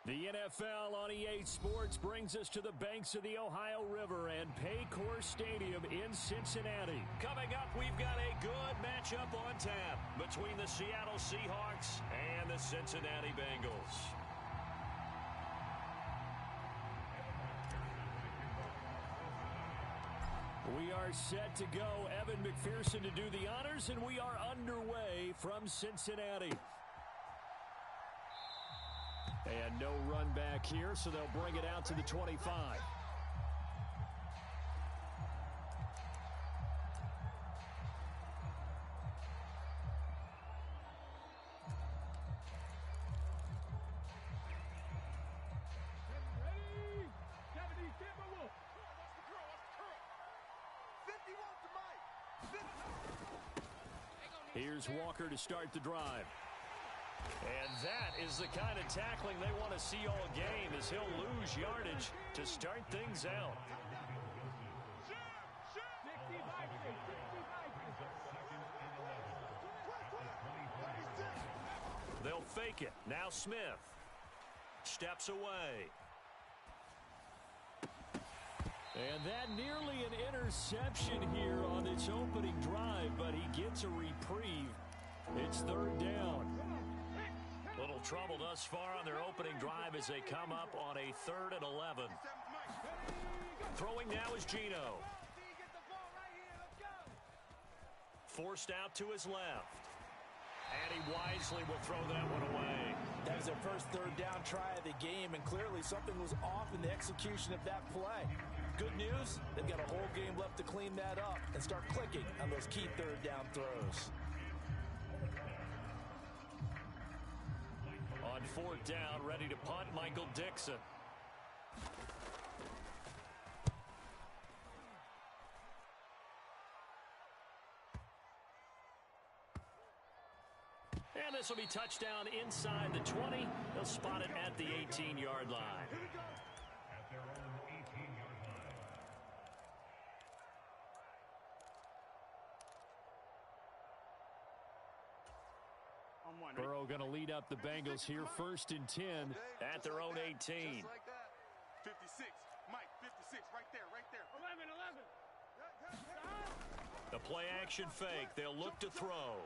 The NFL on EA Sports brings us to the banks of the Ohio River and Paycor Stadium in Cincinnati. Coming up, we've got a good matchup on tap between the Seattle Seahawks and the Cincinnati Bengals. We are set to go. Evan McPherson to do the honors, and we are underway from Cincinnati. And no run back here, so they'll bring it out to the 25. Here's Walker to start the drive. And that is the kind of tackling they want to see all game, as he'll lose yardage to start things out. They'll fake it. Now Smith steps away. And that nearly an interception here on its opening drive, but he gets a reprieve. It's third down. Little trouble thus far on their opening drive as they come up on a 3rd and 11. Throwing now is Geno. Forced out to his left. And he wisely will throw that one away. That was their first third down try of the game, and clearly something was off in the execution of that play. Good news, they've got a whole game left to clean that up and start clicking on those key third down throws. On 4th down, ready to punt, Michael Dixon. And this will be touchdown inside the 20. They'll spot it at the 18-yard line. At their own 18-yard line. Burrow going to lead up the Bengals here, 1st and 10 at their own 18. 56, Mike, 56, right there. 11. The play action fake. They'll look to throw.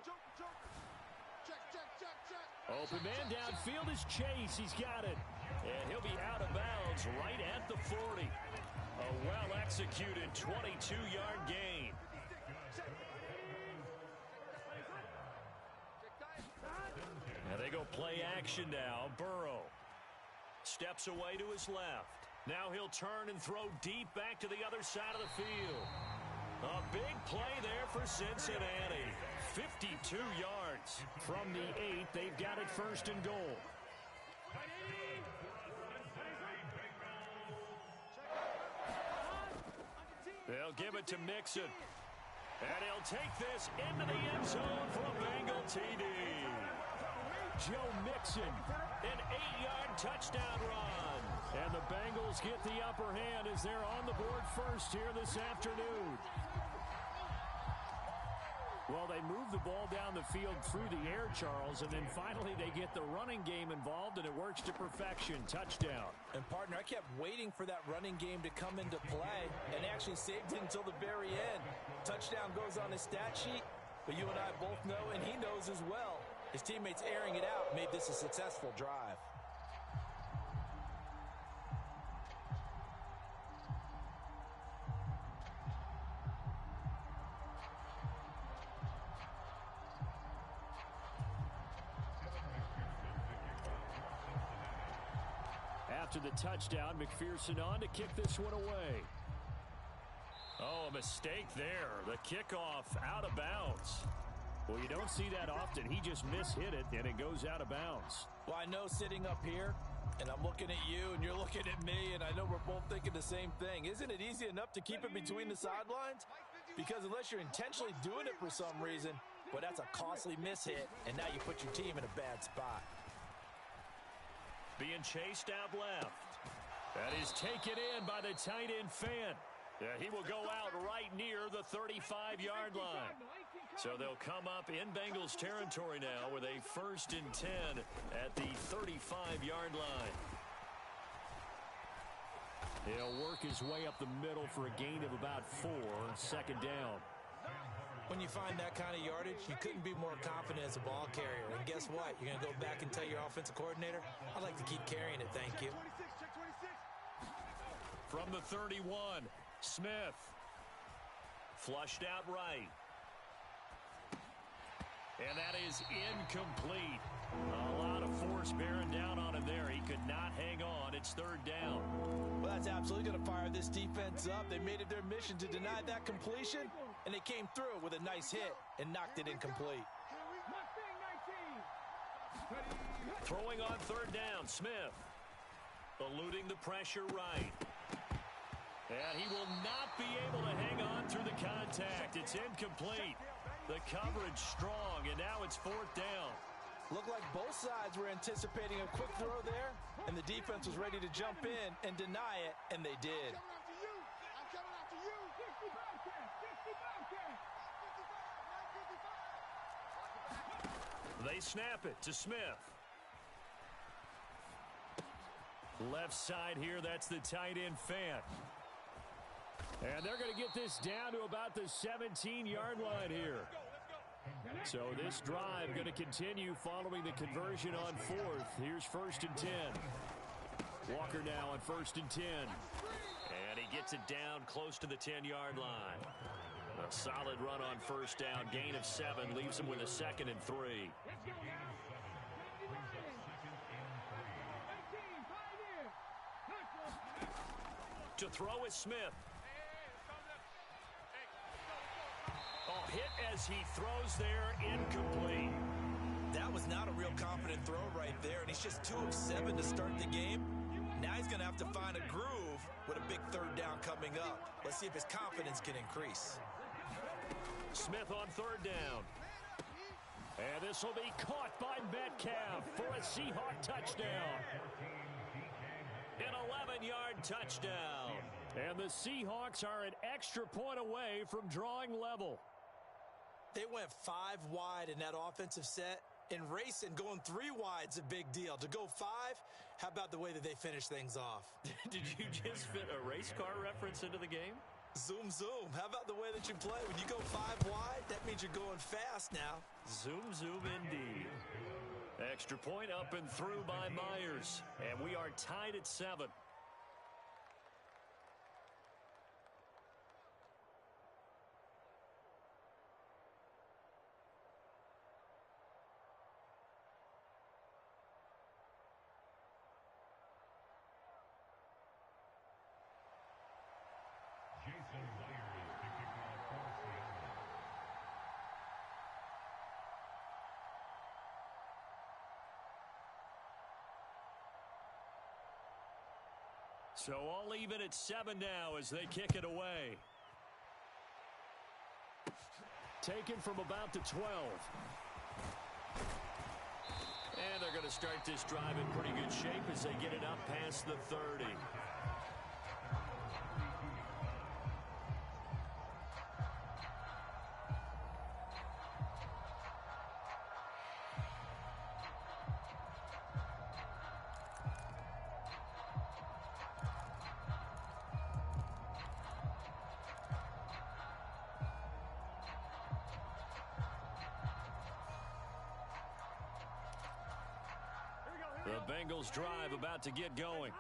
Open man downfield is Chase. He's got it. And he'll be out of bounds right at the 40. A well-executed 22-yard gain. And they go play action now. Burrow steps away to his left. Now he'll turn and throw deep back to the other side of the field. A big play there for Cincinnati. 52 yards. From the 8, they've got it 1st and goal. They'll give it to Mixon. And he'll take this into the end zone for a Bengal TD. Joe Mixon, an 8-yard touchdown run. And the Bengals get the upper hand as they're on the board first here this afternoon. Well, they move the ball down the field through the air, Charles, and then finally they get the running game involved, and it works to perfection. Touchdown. And, partner, I kept waiting for that running game to come into play and actually saved it until the very end. Touchdown goes on his stat sheet, but you and I both know, and he knows as well, his teammates airing it out made this a successful drive. After the touchdown, McPherson on to kick this one away. Oh, a mistake there. The kickoff out of bounds. Well, you don't see that often. He just mishit it, and it goes out of bounds. Well, I know sitting up here, and I'm looking at you, and you're looking at me, and I know we're both thinking the same thing. Isn't it easy enough to keep it between the sidelines? Because unless you're intentionally doing it for some reason, well, that's a costly mishit, and now you put your team in a bad spot. Being chased out left. That is taken in by the tight end Fant. Yeah, he will go out right near the 35-yard line. So they'll come up in Bengals territory now with a 1st and 10 at the 35-yard line. He'll work his way up the middle for a gain of about 4, second down. When you find that kind of yardage, you couldn't be more confident as a ball carrier. And guess what? You're going to go back and tell your offensive coordinator, I'd like to keep carrying it, thank you. From the 31, Smith. Flushed out right. And that is incomplete. A lot of force bearing down on him there. He could not hang on. It's third down. Well, that's absolutely going to fire this defense up. They made it their mission to deny that completion, and they came through with a nice hit and knocked it incomplete. Throwing on third down, Smith. Eluding the pressure right. And he will not be able to hang on through the contact. It's incomplete. The coverage strong, and now it's fourth down. Looked like both sides were anticipating a quick throw there, and the defense was ready to jump in and deny it, and they did. They snap it to Smith. Left side here, that's the tight end Fant. And they're going to get this down to about the 17-yard line here. So this drive going to continue following the conversion on fourth. Here's 1st and 10. Walker now on 1st and 10. And he gets it down close to the 10-yard line. A solid run on first down. Gain of 7 leaves him with a 2nd and 3. To throw is Smith. Oh, hit as he throws there, incomplete. That was not a real confident throw right there, and he's just 2 of 7 to start the game. Now he's going to have to find a groove with a big third down coming up. Let's see if his confidence can increase. Smith on third down. And this will be caught by Metcalf for a Seahawk touchdown. An 11-yard touchdown. And the Seahawks are an extra point away from drawing level. They went 5 wide in that offensive set. In racing, going 3 wide's a big deal. To go 5, how about the way that they finish things off? Did you just fit a race car reference into the game? Zoom, zoom. How about the way that you play? When you go 5 wide, that means you're going fast now. Zoom, zoom indeed. Extra point up and through by Myers. And we are tied at 7. So all even at 7 now as they kick it away. Taken from about the 12. And they're going to start this drive in pretty good shape as they get it up past the 30. The Bengals drive about to get going.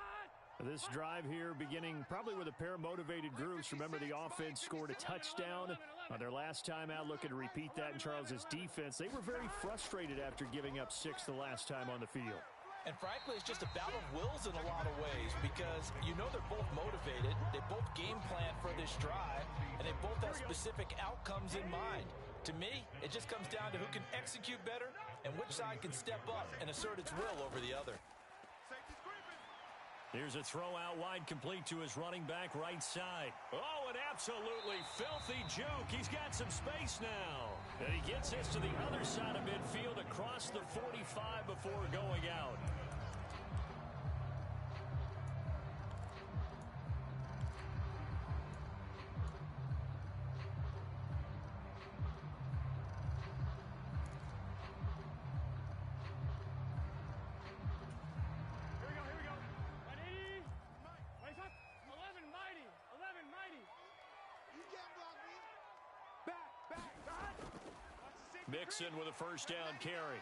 This drive here beginning probably with a pair of motivated groups. Remember, the offense scored a touchdown on their last time out, looking to repeat that in Charles's defense. They were very frustrated after giving up 6 the last time on the field. And frankly, it's just a battle of wills in a lot of ways because you know they're both motivated. They both game plan for this drive, and they both have specific outcomes in mind. To me, it just comes down to who can execute better and which side can step up and assert its will over the other. Here's a throw out wide, complete to his running back right side. Oh, an absolutely filthy juke. He's got some space now. And he gets this to the other side of midfield across the 45 before going out. Mixon with a first down carry.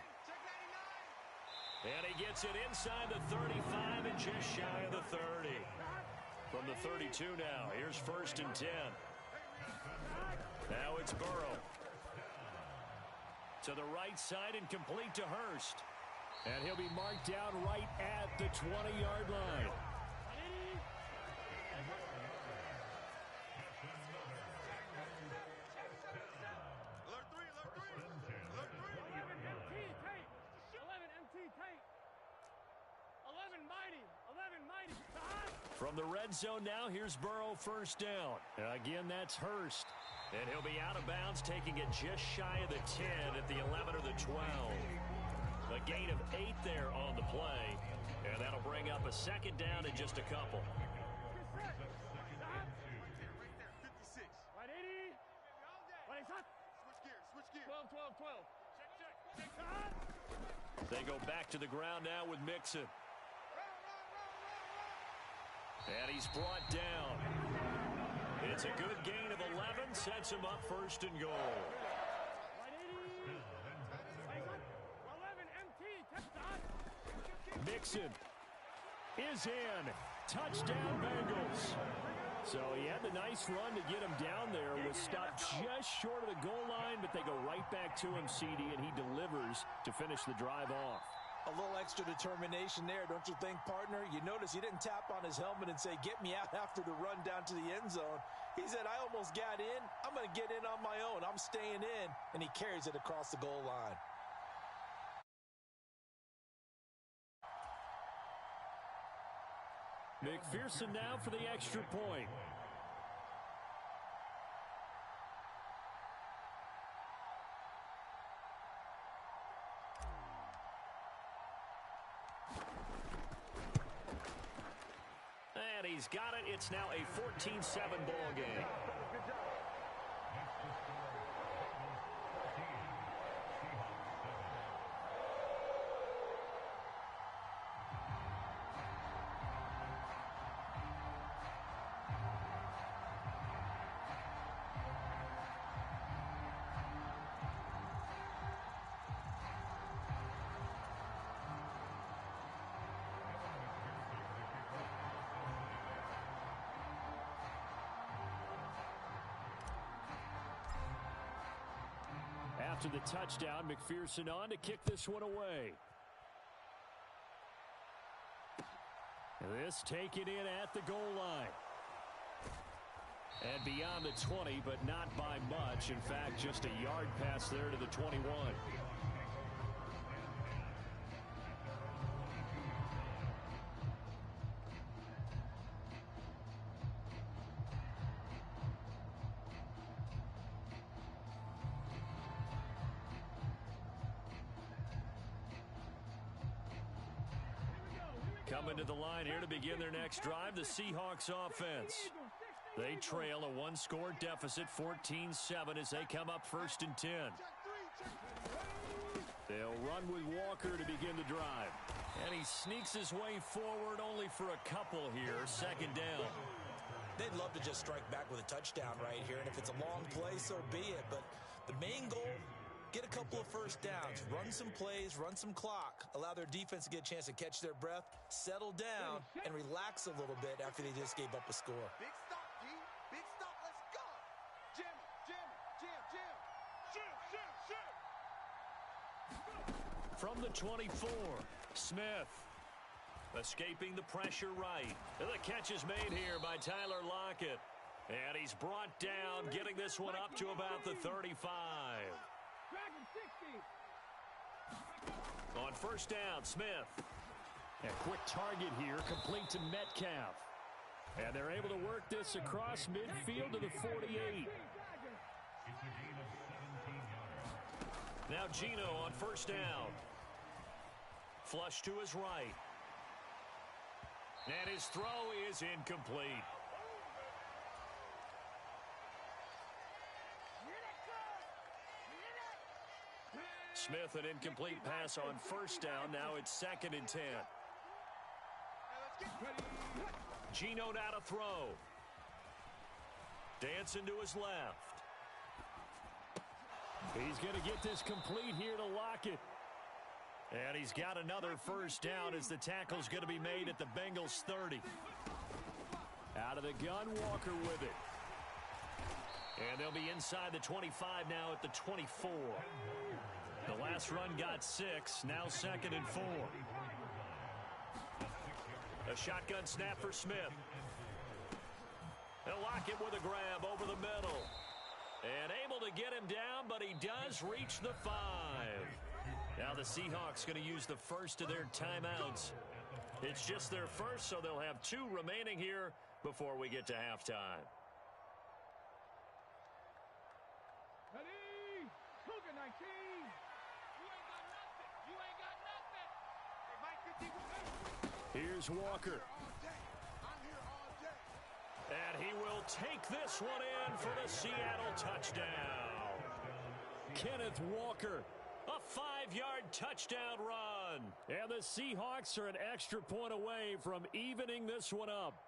And he gets it inside the 35 and just shy of the 30. From the 32 now, here's first and 10. Now it's Burrow. To the right side and complete to Hurst. And he'll be marked down right at the 20-yard line. From the red zone now, here's Burrow first down. Again, that's Hurst. And he'll be out of bounds, taking it just shy of the 10 at the 11 or the 12. A gain of 8 there on the play. And that'll bring up a second down in just a couple. They go back to the ground now with Mixon. And he's brought down. It's a good gain of 11, sets him up first and goal. Mixon is in. Touchdown, Bengals. So he had the nice run to get him down there. Was stopped just short of the goal line, but they go right back to him, CD, and he delivers to finish the drive off. A little extra determination there, don't you think, partner? You notice he didn't tap on his helmet and say, get me out after the run down to the end zone. He said, I almost got in. I'm going to get in on my own. I'm staying in. And he carries it across the goal line. McPherson now for the extra point. And he's got it. It's now a 14-7 ball game. After the touchdown, McPherson on to kick this one away. This taken in at the goal line. And beyond the 20, but not by much. In fact, just a yard pass there to the 21. Coming to the line here to begin their next drive, the Seahawks offense. They trail a one-score deficit, 14-7, as they come up first and 10. They'll run with Walker to begin the drive. And he sneaks his way forward only for a couple here, second down. They'd love to just strike back with a touchdown right here, and if it's a long play, so be it. But the main goal, get a couple of first downs, run some plays, run some clock, allow their defense to get a chance to catch their breath, settle down, and relax a little bit after they just gave up a score. Big stop, D. Big stop. Let's go. Jam it, jam it, jam, jam. Shoot, shoot, shoot. From the 24, Smith. Escaping the pressure right. And the catch is made here by Tyler Lockett. And he's brought down, getting this one up to about the 35. On first down, Smith. A quick target here, complete to Metcalf. And they're able to work this across midfield to the 48. Now Gino on first down. Flush to his right. And his throw is incomplete. Smith, an incomplete pass on first down. Now it's second and 10. Gino now to throw. Dancing to his left. He's going to get this complete here to lock it. And he's got another first down as the tackle's going to be made at the Bengals 30. Out of the gun, Walker with it. And they'll be inside the 25 now at the 24. The last run got 6, now 2nd and 4. A shotgun snap for Smith. They'll lock it with a grab over the middle. And able to get him down, but he does reach the 5. Now the Seahawks going to use the first of their timeouts. It's just their first, so they'll have 2 remaining here before we get to halftime. Ready? Cougar 19. You ain't got nothing. Hey, Mike 50. Here's Walker. I'm here all day. And he will take this one in for the Seattle touchdown. Kenneth Walker. A 5-yard touchdown run. And the Seahawks are an extra point away from evening this one up.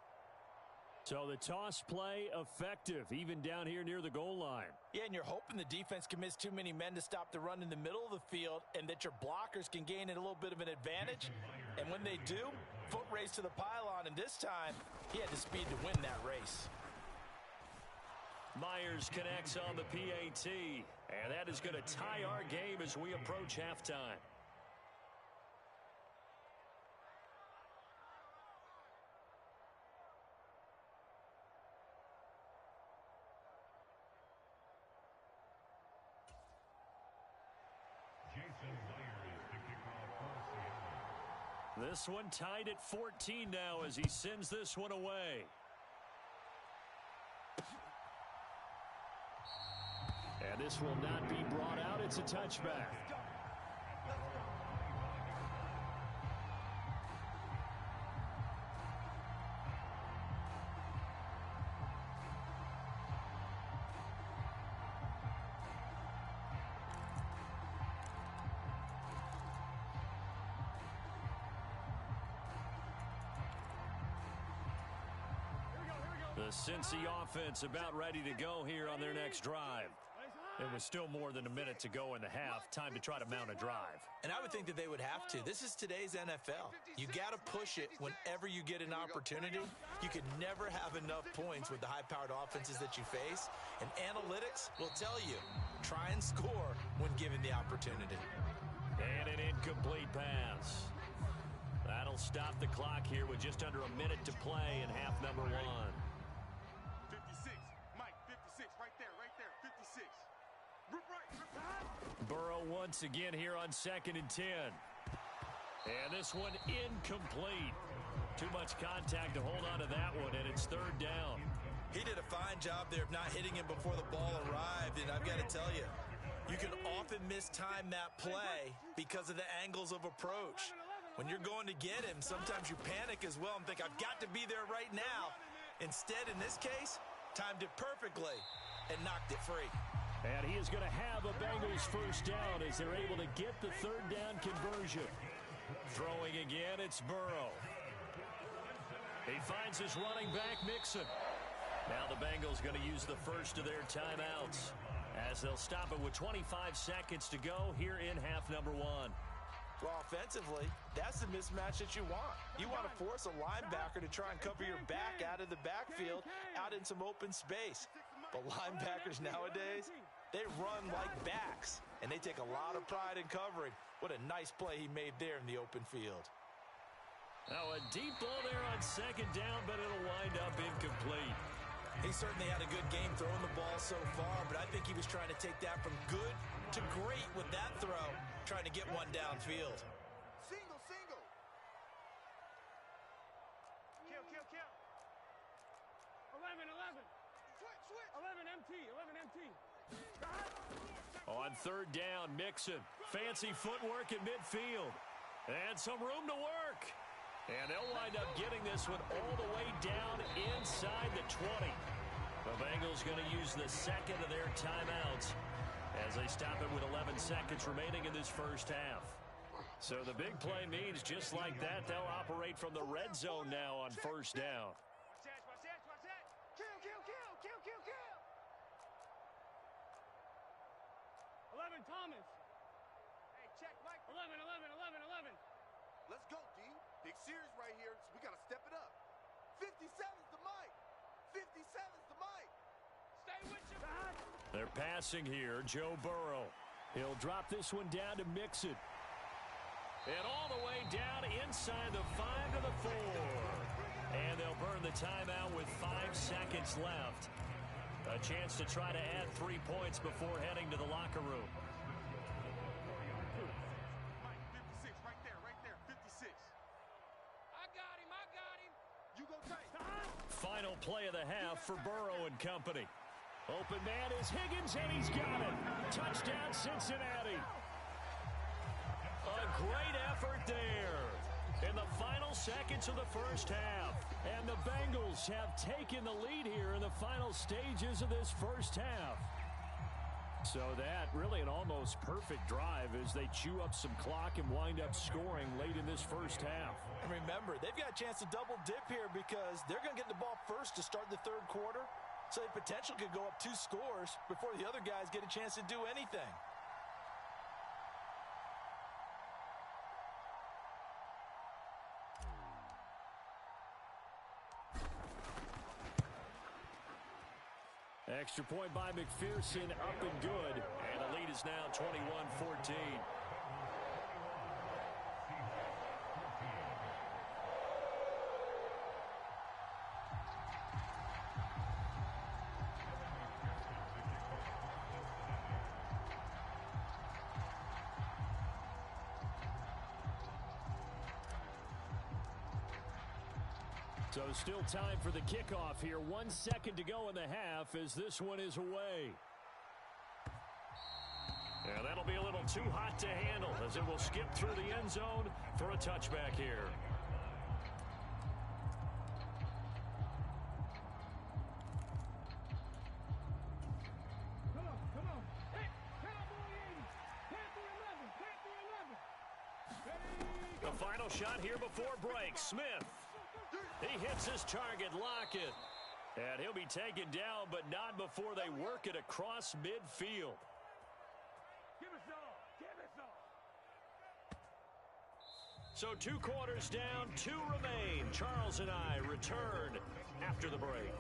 So the toss play effective, even down here near the goal line. Yeah, and you're hoping the defense can miss too many men to stop the run in the middle of the field and that your blockers can gain a little bit of an advantage. And when they do, foot race to the pylon, and this time he had the speed to win that race. Myers connects on the PAT, and that is going to tie our game as we approach halftime. This one tied at 14 now as he sends this one away. And this will not be brought out. It's a touchback. The Cincy offense about ready to go here on their next drive. It was still more than a minute to go in the half. Time to try to mount a drive. And I would think that they would have to. This is today's NFL. You got to push it whenever you get an opportunity. You can never have enough points with the high-powered offenses that you face. And analytics will tell you, try and score when given the opportunity. And an incomplete pass. That'll stop the clock here with just under a minute to play in half number 1. 56. Mike, 56. Right there, 56. Burrow once again here on 2nd and 10. And this one incomplete. Too much contact to hold on to that one, and it's 3rd down. He did a fine job there of not hitting him before the ball arrived, and I've got to tell you, you can often mistime that play because of the angles of approach. When you're going to get him, sometimes you panic as well and think, I've got to be there right now. Instead, in this case, timed it perfectly and knocked it free. And he is going to have a Bengals first down as they're able to get the 3rd down conversion. Throwing again, it's Burrow. He finds his running back, Mixon. Now the Bengals going to use the first of their timeouts as they'll stop it with 25 seconds to go here in half number 1. Well, offensively, that's the mismatch that you want. You want to force a linebacker to try and cover your back out of the backfield, out in some open space. But linebackers nowadays, they run like backs, and they take a lot of pride in covering. What a nice play he made there in the open field. Now a deep ball there on 2nd down, but it'll wind up incomplete. He certainly had a good game throwing the ball so far, but I think he was trying to take that from good to great with that throw, trying to get one downfield. Single. Kill. 11. Switch. 11 MT. On 3rd down, Mixon. Fancy footwork in midfield. And some room to work. And they'll wind up getting this one all the way down inside the 20. The Bengals going to use the 2nd of their timeouts as they stop it with 11 seconds remaining in this first half. So the big play means just like that, they'll operate from the red zone now on 1st down. Watch that. Kill. 11. Thomas. Hey, check, Mike. 11, 11, 11, 11. Let's go, D. Big series right here, so we got to step it up. 57's the mic. 57's the mic. Stay with you. They're passing here, Joe Burrow. He'll drop this one down to Mixon. And all the way down inside the 5 to the 4. And they'll burn the timeout with 5 seconds left. A chance to try to add 3 points before heading to the locker room. Mike, 56, right there, 56. I got him. You go tight. Final play of the half for Burrow and company. Open man is Higgins, and he's got it. Touchdown, Cincinnati. A great effort there in the final seconds of the first half. And the Bengals have taken the lead here in the final stages of this first half. So that really an almost perfect drive as they chew up some clock and wind up scoring late in this first half. And remember, they've got a chance to double dip here because they're going to get the ball first to start the third quarter. So they potentially could go up 2 scores before the other guys get a chance to do anything. Extra point by McPherson, up and good. And the lead is now 21-14. So still time for the kickoff here. 1 second to go in the half as this one is away. And that'll be a little too hot to handle as it will skip through the end zone for a touchback here. Come on. Hey, Cowboy 80. Panther 11. The final shot here before break. Smith. He hits his target, Lockett. And he'll be taken down, but not before they work it across midfield. Give us all. So 2 quarters down, 2 remain. Charles and I return after the break.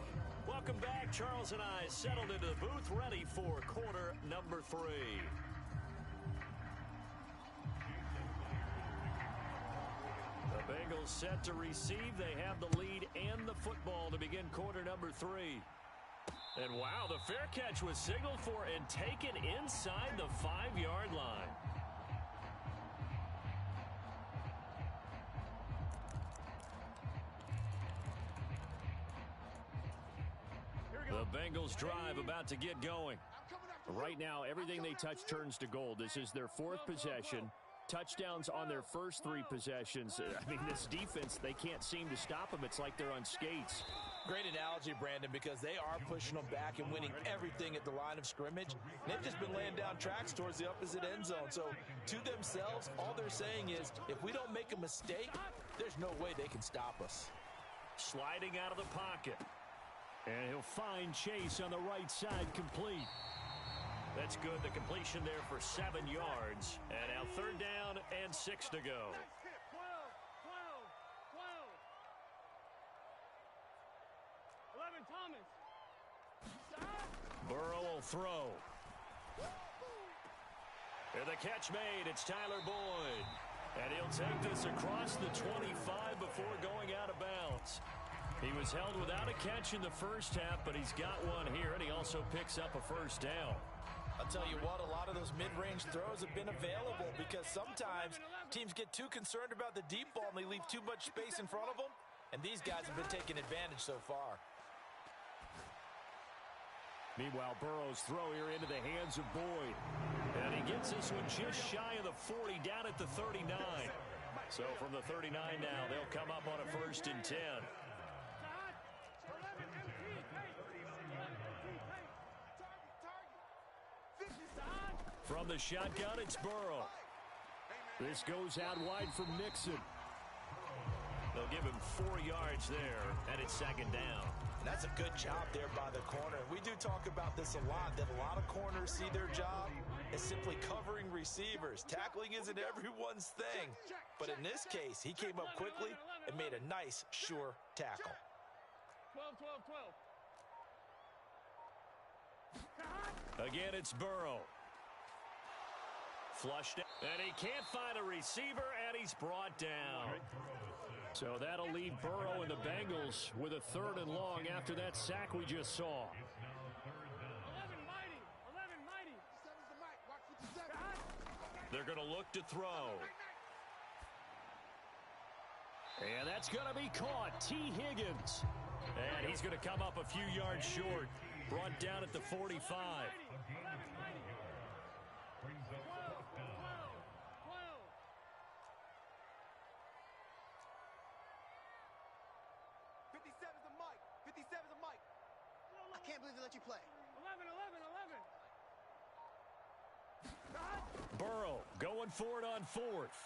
Welcome back. Charles and I settled into the booth, ready for quarter number 3. The Bengals set to receive. They have the lead and the football to begin quarter number 3. And wow, the fair catch was signaled for and taken inside the 5-yard line. The Bengals drive about to get going. Right now, everything they touch turns to gold. This is their 4th possession. Touchdowns on their first 3 possessions. I mean, this defense, they can't seem to stop them. It's like they're on skates. Great analogy, Brandon, because they are pushing them back and winning everything at the line of scrimmage. They've just been laying down tracks towards the opposite end zone. So to themselves, all they're saying is, if we don't make a mistake, there's no way they can stop us. Sliding out of the pocket. And he'll find Chase on the right side, complete. That's good. The completion there for 7 yards. And now 3rd down and 6 to go. 12. 11, Thomas. Burrow will throw. And the catch made. It's Tyler Boyd. And he'll take this across the 25 before going out of bounds. He was held without a catch in the first half, but he's got one here, and he also picks up a first down. I'll tell you what, a lot of those mid-range throws have been available because sometimes teams get too concerned about the deep ball and they leave too much space in front of them, and these guys have been taking advantage so far. Meanwhile, Burrow's throw here into the hands of Boyd. And he gets this one just shy of the 40, down at the 39. So from the 39 now, they'll come up on a 1st and 10. From the shotgun, it's Burrow. This goes out wide from Mixon. They'll give him 4 yards there, and it's 2nd down. And that's a good job there by the corner. We do talk about this a lot, that a lot of corners see their job, is simply covering receivers. Tackling isn't everyone's thing. But in this case, he came up quickly and made a nice, sure tackle. 12, 12, 12. Again, it's Burrow. Flushed, and he can't find a receiver, and he's brought down. So that'll leave Burrow and the Bengals with a 3rd and long after that sack we just saw. 11 mighty. 11 mighty. They're going to look to throw. And that's going to be caught. T. Higgins. And he's going to come up a few yards short. Brought down at the 45. 11 mighty. 12, 12, 12. 57's the mic. 57's the mic. I can't believe they let you play. 11, 11, 11. Burrow going for it on 4th.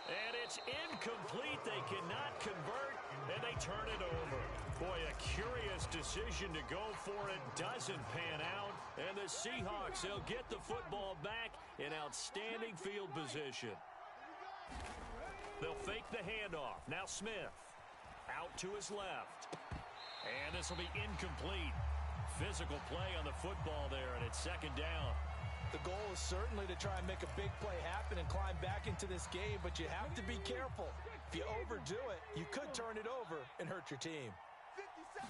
And it's incomplete. They cannot convert, and they turn it over. Boy, a curious decision to go for it. Doesn't pan out. And the Seahawks, they'll get the football back in outstanding field position. They'll fake the handoff. Now Smith out to his left. And this will be incomplete. Physical play on the football there, and it's 2nd down. The goal is certainly to try and make a big play happen and climb back into this game, but you have to be careful. If you overdo it, you could turn it over and hurt your team. 57.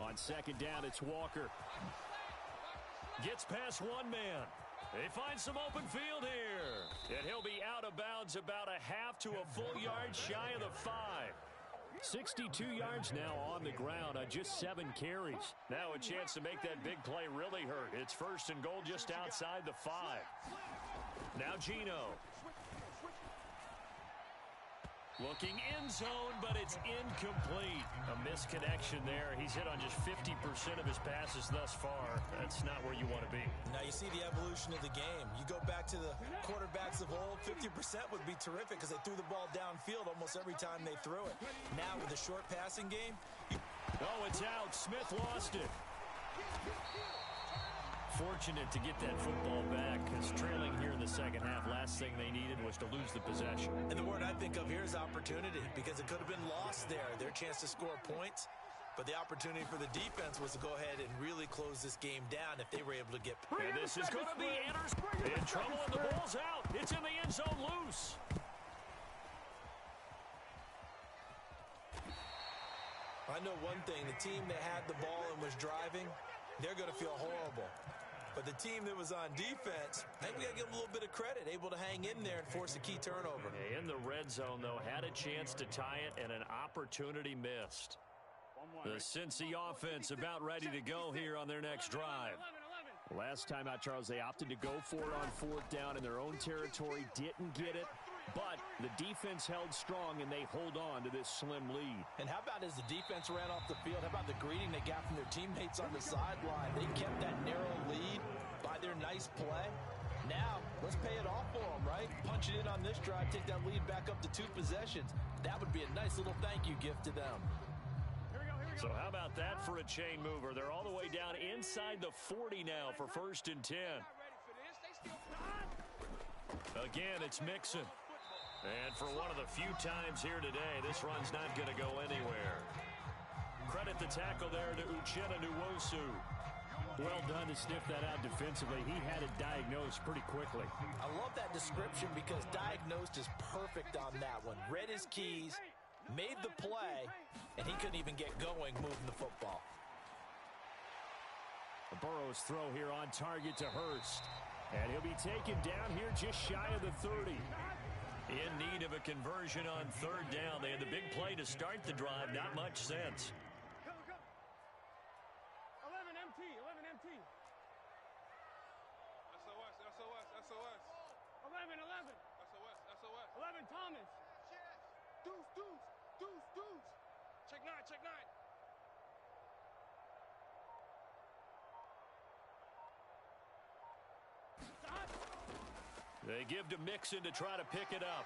On 2nd down, it's Walker. Gets past one man. They find some open field here. And he'll be out of bounds about a half to a full yard shy of the 5. 62 yards now on the ground on just 7 carries. Now a chance to make that big play really hurt. It's 1st and goal just outside the 5. Now Geno. Looking end zone, but it's incomplete. A misconnection there. He's hit on just 50% of his passes thus far. That's not where you want to be. Now you see the evolution of the game. You go back to the quarterbacks of old, 50% would be terrific because they threw the ball downfield almost every time they threw it. Now with the short passing game. Oh, it's out. Smith lost it. Fortunate to get that football back, because trailing here in the 2nd half, last thing they needed was to lose the possession. And the word I think of here is opportunity, because it could have been lost there. Their chance to score points, but the opportunity for the defense was to go ahead and really close this game down if they were able to get. And this is going to be in trouble, and the ball's out. It's in the end zone loose. I know one thing, the team that had the ball and was driving, they're going to feel horrible. But the team that was on defense, I think we got to give them a little bit of credit, able to hang in there and force a key turnover. In the red zone, though, had a chance to tie it, and an opportunity missed. The Cincy offense about ready to go here on their next drive. Last time out, Charles, they opted to go for it on 4th down in their own territory, didn't get it, but the defense held strong, and they hold on to this slim lead. And how about as the defense ran off the field, how about the greeting they got from their teammates on the sideline? They kept that narrow lead by their nice play. Now, let's pay it off for them, right? Punch it in on this drive, take that lead back up to 2 possessions. That would be a nice little thank you gift to them. So how about that for a chain mover? They're all the way down inside the 40 now for 1st and 10. Again, it's Mixon. And for one of the few times here today, this run's not going to go anywhere. Credit the tackle there to Uchenna Nwosu. Well done to sniff that out defensively. He had it diagnosed pretty quickly. I love that description because diagnosed is perfect on that one. Read his keys, made the play, and he couldn't even get going moving the football. Burrow's throw here on target to Hurst. And he'll be taken down here just shy of the 30. In need of a conversion on 3rd down. They had the big play to start the drive. Not much sense. 11 MT, 11 MT. SOS, SOS, SOS. 11, 11. SOS, SOS. 11 Thomas. Deuce, deuce, deuce, deuce. Check 9, check 9. They give to Mixon to try to pick it up.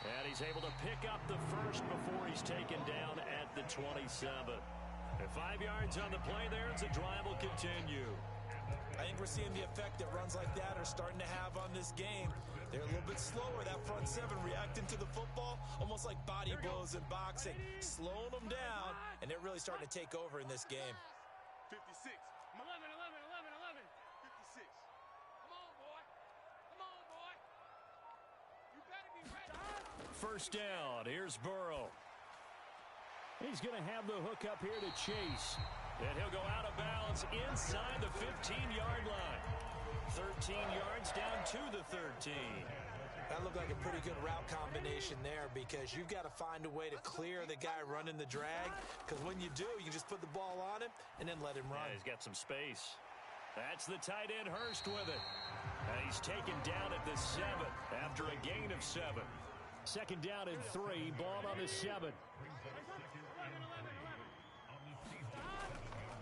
And he's able to pick up the first before he's taken down at the 27. And 5 yards on the play there as the drive will continue. I think we're seeing the effect that runs like that are starting to have on this game. They're a little bit slower, that front seven reacting to the football, almost like body blows in boxing, slowing them down, and they're really starting to take over in this game. 56. 11, 11, 11, 11. 56. Come on, boy. Come on, boy. You better be ready. First down. Here's Burrow. He's going to have the hook up here to Chase. And he'll go out of bounds inside the 15-yard line. 13 yards down to the 13. That looked like a pretty good route combination there because you've got to find a way to clear the guy running the drag, because when you do, you just put the ball on him and then let him run. Yeah, he's got some space. That's the tight end Hurst with it. And he's taken down at the 7 after a gain of 7. Second down and 3, ball on the 7.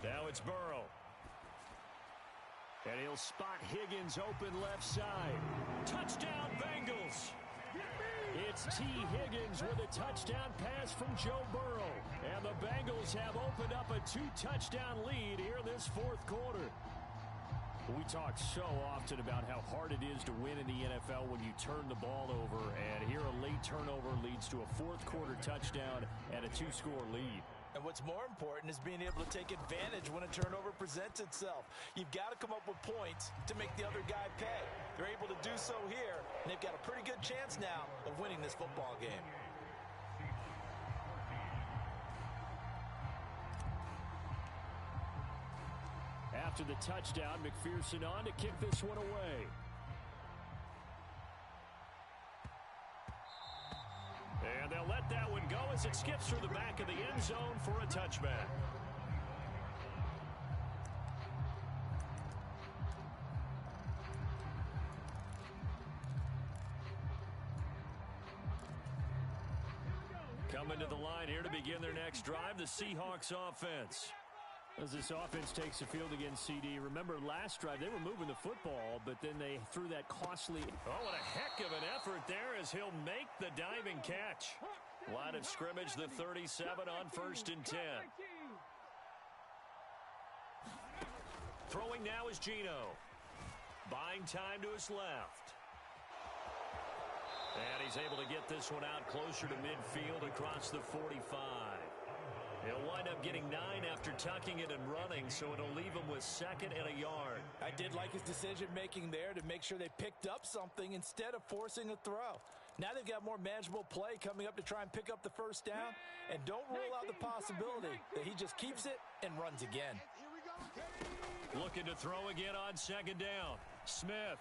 Now it's Burrow. And he'll spot Higgins open left side. Touchdown, Bengals. It's T. Higgins with a touchdown pass from Joe Burrow. And the Bengals have opened up a 2-touchdown lead here in this fourth quarter. We talk so often about how hard it is to win in the NFL when you turn the ball over. And here a late turnover leads to a fourth quarter touchdown and a 2-score lead. And what's more important is being able to take advantage when a turnover presents itself. You've got to come up with points to make the other guy pay. They're able to do so here, and they've got a pretty good chance now of winning this football game. After the touchdown, McPherson on to kick this one away. And they'll let that one go as it skips through the back of the end zone for a touchback. Coming to the line here to begin their next drive, the Seahawks offense. As this offense takes the field against CD, remember last drive they were moving the football, but then they threw that costly... Oh, what a heck of an effort there as he'll make the diving catch. Line of scrimmage, the 37 on 1st and 10. Throwing now is Geno. Buying time to his left. And he's able to get this one out closer to midfield across the 45. He'll wind up getting 9 after tucking it and running, so it'll leave him with 2nd and a yard. I did like his decision-making there to make sure they picked up something instead of forcing a throw. Now they've got more manageable play coming up to try and pick up the first down, and don't rule out the possibility that he just keeps it and runs again. Looking to throw again on 2nd down. Smith.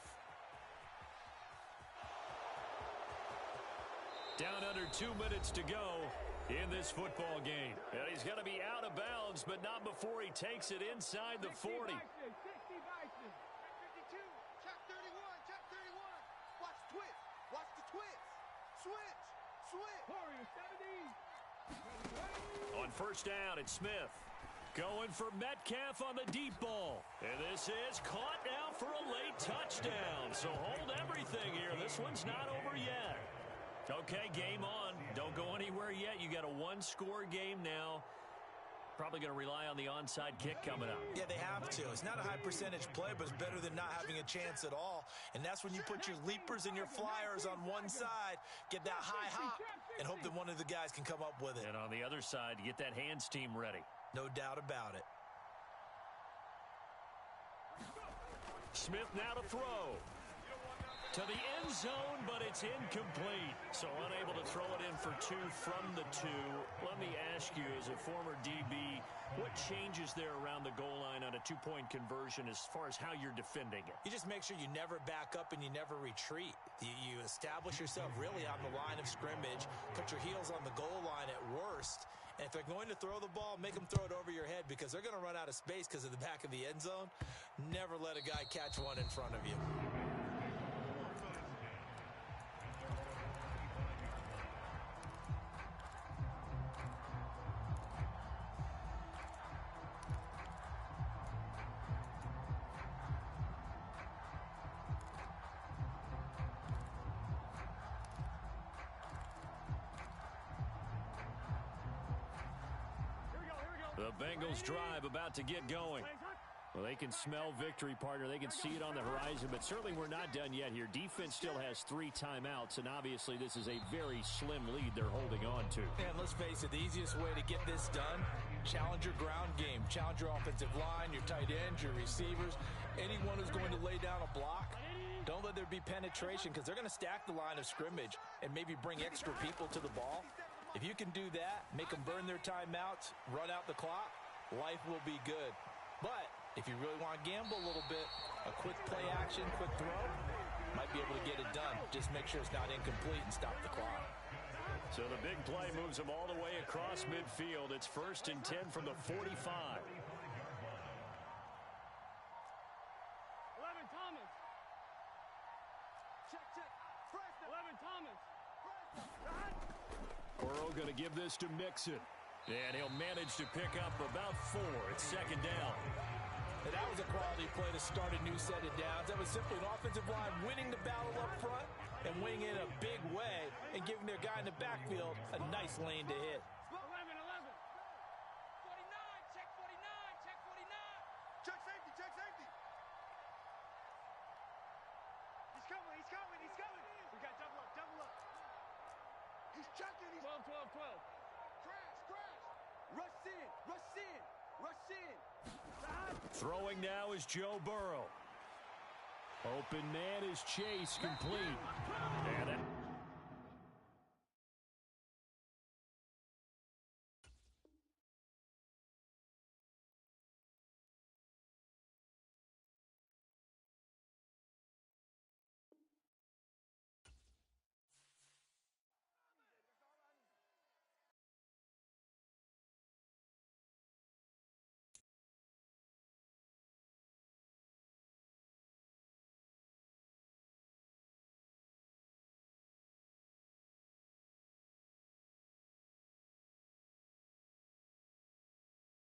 Down under 2 minutes to go in this football game. And he's going to be out of bounds, but not before he takes it inside the 40. 60 Bison. 52. Check 31. Check 31. Watch the twist. Watch the twist. Switch. Switch. Warrior 70. On first down, it's Smith. Going for Metcalf on the deep ball. And this is caught now for a late touchdown. So hold everything here. This one's not over yet. Okay, game on. Don't go anywhere yet. You got a 1-score game now. Probably going to rely on the onside kick coming up. Yeah, they have to. It's not a high percentage play, but it's better than not having a chance at all. And that's when you put your leapers and your flyers on one side, get that high hop, and hope that one of the guys can come up with it. And on the other side, get that hands team ready. No doubt about it. Smith now to throw. To the end zone, but it's incomplete. So unable to throw it in for 2 from the 2. Let me ask you, as a former DB, what changes there around the goal line on a 2-point conversion as far as how you're defending it? You just make sure you never back up and you never retreat. You establish yourself really on the line of scrimmage, put your heels on the goal line at worst, and if they're going to throw the ball, make them throw it over your head because they're going to run out of space because of the back of the end zone. Never let a guy catch one in front of you. The Bengals drive about to get going. Well, they can smell victory, partner. They can see it on the horizon, but certainly we're not done yet here. Defense still has 3 timeouts, and obviously this is a very slim lead they're holding on to. And let's face it, the easiest way to get this done, challenge your ground game. Challenge your offensive line, your tight ends, your receivers, anyone who's going to lay down a block. Don't let there be penetration because they're going to stack the line of scrimmage and maybe bring extra people to the ball. If you can do that, make them burn their timeouts, run out the clock, life will be good. But if you really want to gamble a little bit, a quick play action, quick throw, might be able to get it done. Just make sure it's not incomplete and stop the clock. So the big play moves them all the way across midfield. It's 1st and 10 from the 45. 11 Thomas. Check, check. Preston. 11 Thomas. Burrow going to give this to Mixon. And he'll manage to pick up about 4. It's 2nd down. And that was a quality play to start a new set of downs. That was simply an offensive line winning the battle up front and winning in a big way and giving their guy in the backfield a nice lane to hit. 11, 11. 49, check 49, check 49. Check safety, check safety. He's coming, he's coming, he's coming. We got double up, double up. He's checking. He's 12, 12, 12. crash, crash. Rush in, rush in, rush in. Throwing now is Joe Burrow. Open man is Chase, complete.